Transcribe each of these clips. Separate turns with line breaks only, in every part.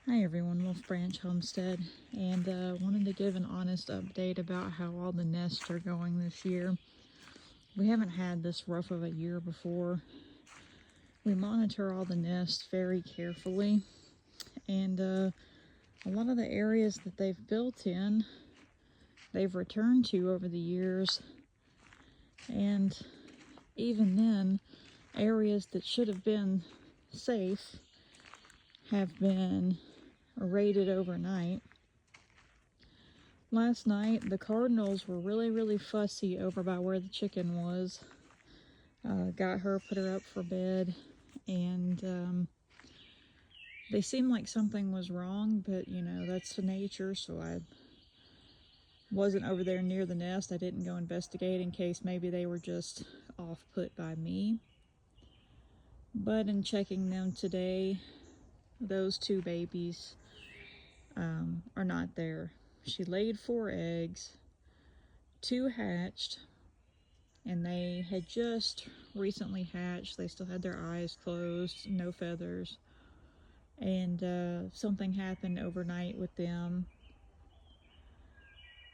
Hi everyone, Wolf Branch Homestead, and wanted to give an honest update about how all the nests are going this year. We haven't had this rough of a year before. We monitor all the nests very carefully, and a lot of the areas that they've built in, they've returned to over the years, and even then, areas that should have been safe have been raided overnight. Last night, the cardinals were really fussy over by where the chicken was. Got her, put her up for bed, and they seemed like something was wrong, but you know, that's nature, so I wasn't over there near the nest. I didn't go investigate in case maybe they were just off put by me. But in checking them today, those two babies are not there. She laid 4 eggs, 2 hatched, and they had just recently hatched. They still had their eyes closed, no feathers, and something happened overnight with them.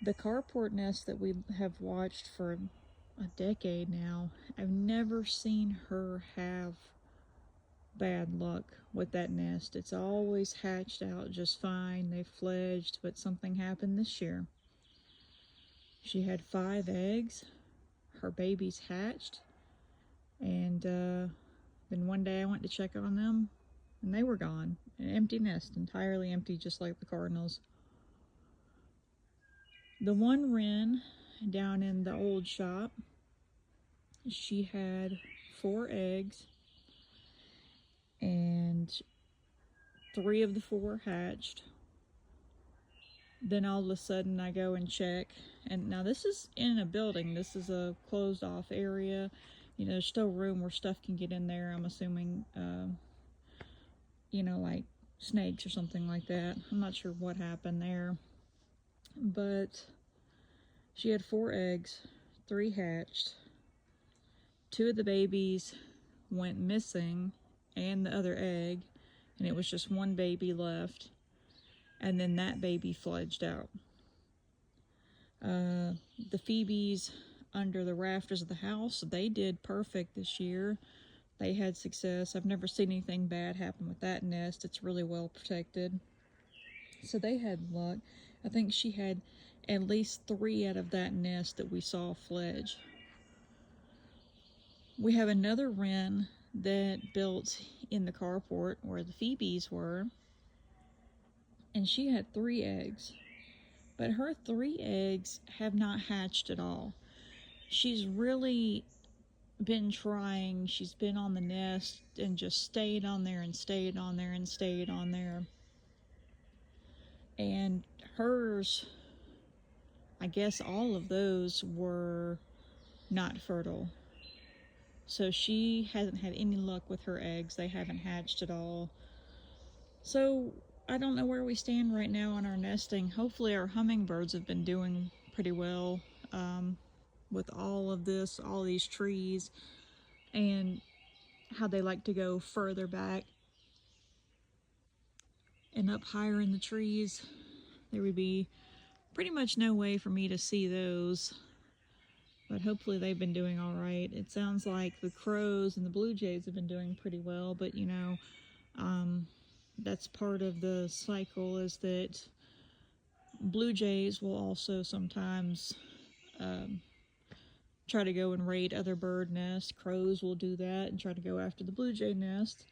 The carport nest that we have watched for a decade now, I've never seen her have bad luck with that nest. It's always hatched out just fine. They fledged, but something happened this year. She had 5 eggs. Her babies hatched, and then one day I went to check on them, and they were gone. An empty nest, entirely empty, just like the cardinals. The one wren down in the old shop, she had 4 eggs, and 3 of the 4 hatched. Then all of a sudden I go and check, and now this is in a building. This is a closed off area. You know, there's still room where stuff can get in there. I'm assuming, you know, like snakes or something like that. I'm not sure what happened there. But she had 4 eggs, 3 hatched. 2 of the babies went missing, and the other egg, and it was just 1 baby left. And then that baby fledged out. The Phoebes under the rafters of the house, they did perfect this year. They had success. I've never seen anything bad happen with that nest. It's really well protected. So they had luck. I think she had at least 3 out of that nest that we saw fledge. We have another wren that built in the carport where the Phoebes were, and she had 3 eggs. But her 3 eggs have not hatched at all. She's really been trying. She's been on the nest and just stayed on there and stayed on there and stayed on there. And hers, I guess all of those were not fertile. So she hasn't had any luck with her eggs. They haven't hatched at all. So I don't know where we stand right now on our nesting. Hopefully our hummingbirds have been doing pretty well with all of this, all these trees, and how they like to go further back and up higher in the trees. There would be pretty much no way for me to see those, but hopefully they've been doing all right. It sounds like the crows and the blue jays have been doing pretty well, but you know, that's part of the cycle, is that blue jays will also sometimes try to go and raid other bird nests. Crows will do that and try to go after the blue jay nest.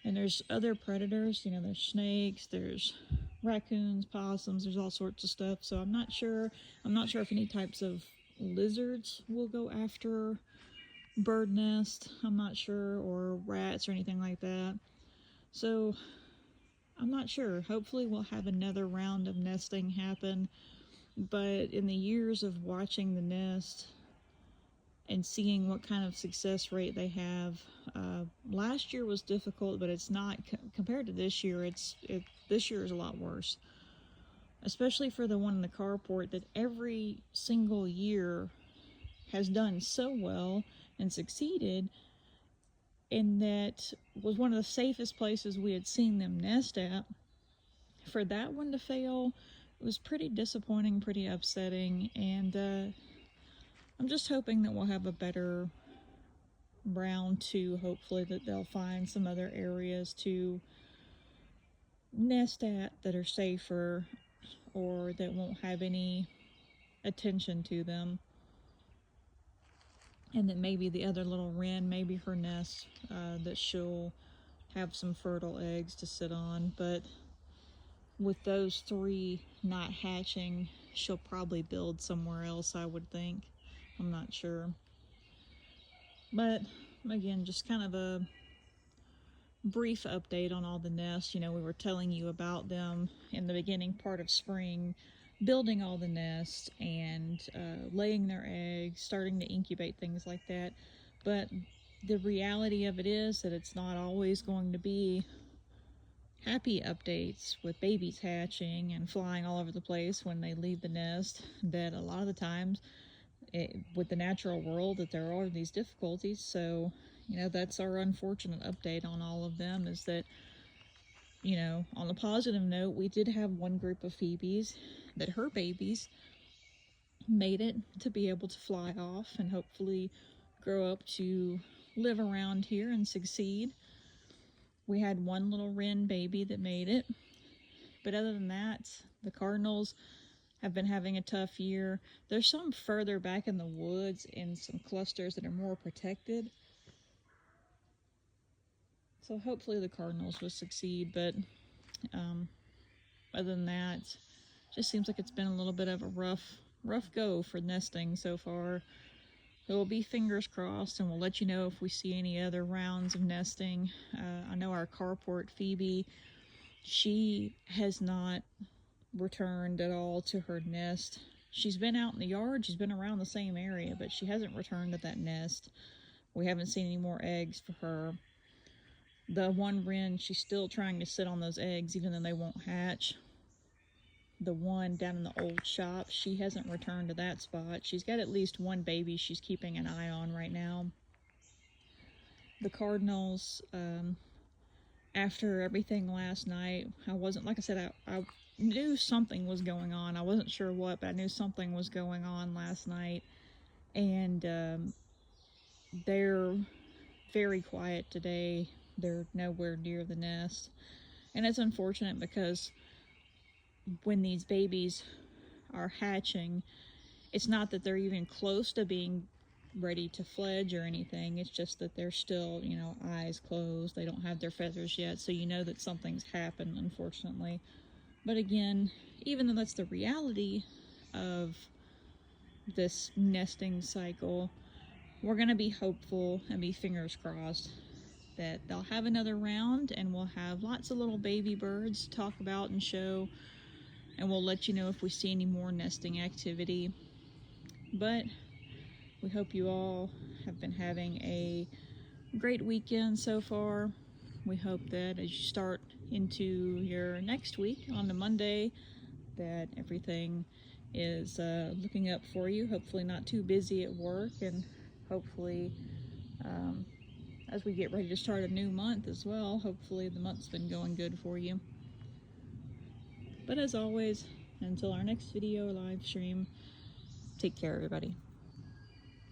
And there's other predators, you know, there's snakes, there's raccoons, possums, there's all sorts of stuff. So I'm not sure if any types of lizards will go after bird nest. I'm not sure, or rats or anything like that. So I'm not sure. Hopefully we'll have another round of nesting happen. But in the years of watching the nest and seeing what kind of success rate they have, last year was difficult, but it's not compared to this year. This year is a lot worse, especially for the one in the carport that every single year has done so well and succeeded, and that was one of the safest places we had seen them nest at. for that one to fail, it was pretty disappointing, pretty upsetting, and I'm just hoping that we'll have a better round two. Hopefully that they'll find some other areas to nest at that are safer or that won't have any attention to them. And that maybe the other little wren, maybe her nest, that she'll have some fertile eggs to sit on. But with those three not hatching, she'll probably build somewhere else, I would think. I'm not sure. But again, just kind of a brief update on all the nests. You know, we were telling you about them in the beginning part of spring, building all the nests and laying their eggs, starting to incubate, things like that. But the reality of it is that it's not always going to be happy updates with babies hatching and flying all over the place when they leave the nest. That a lot of the times with the natural world, that there are these difficulties. So, you know, that's our unfortunate update on all of them, is that, you know, on a positive note, we did have one group of Phoebes that her babies made it to be able to fly off and hopefully grow up to live around here and succeed. We had one little wren baby that made it, but other than that, the cardinals have been having a tough year. There's some further back in the woods in some clusters that are more protected, so hopefully the cardinals will succeed. But other than that, just seems like it's been a little bit of a rough go for nesting so far. So we'll be fingers crossed, and we'll let you know if we see any other rounds of nesting. I know our carport Phoebe, she has not returned at all to her nest. She's been out in the yard, she's been around the same area, but she hasn't returned to that nest. We haven't seen any more eggs for her. The one wren, she's still trying to sit on those eggs even though they won't hatch. The one down in the old shop, she hasn't returned to that spot. She's got at least one baby she's keeping an eye on right now. The cardinals, after everything last night, I wasn't, like I said, I knew something was going on. I wasn't sure what, but I knew something was going on last night. And they're very quiet today. They're nowhere near the nest. And it's unfortunate because when these babies are hatching, it's not that they're even close to being ready to fledge or anything. It's just that they're still, you know, eyes closed. They don't have their feathers yet, so you know that something's happened, unfortunately. But again, even though that's the reality of this nesting cycle, we're going to be hopeful and be fingers crossed that they'll have another round and we'll have lots of little baby birds to talk about and show, and we'll let you know if we see any more nesting activity. But we hope you all have been having a great weekend so far. We hope that as you start into your next week on the Monday, that everything is looking up for you. Hopefully not too busy at work, and hopefully as we get ready to start a new month as well, hopefully the month's been going good for you. But as always, until our next video or live stream, take care, everybody.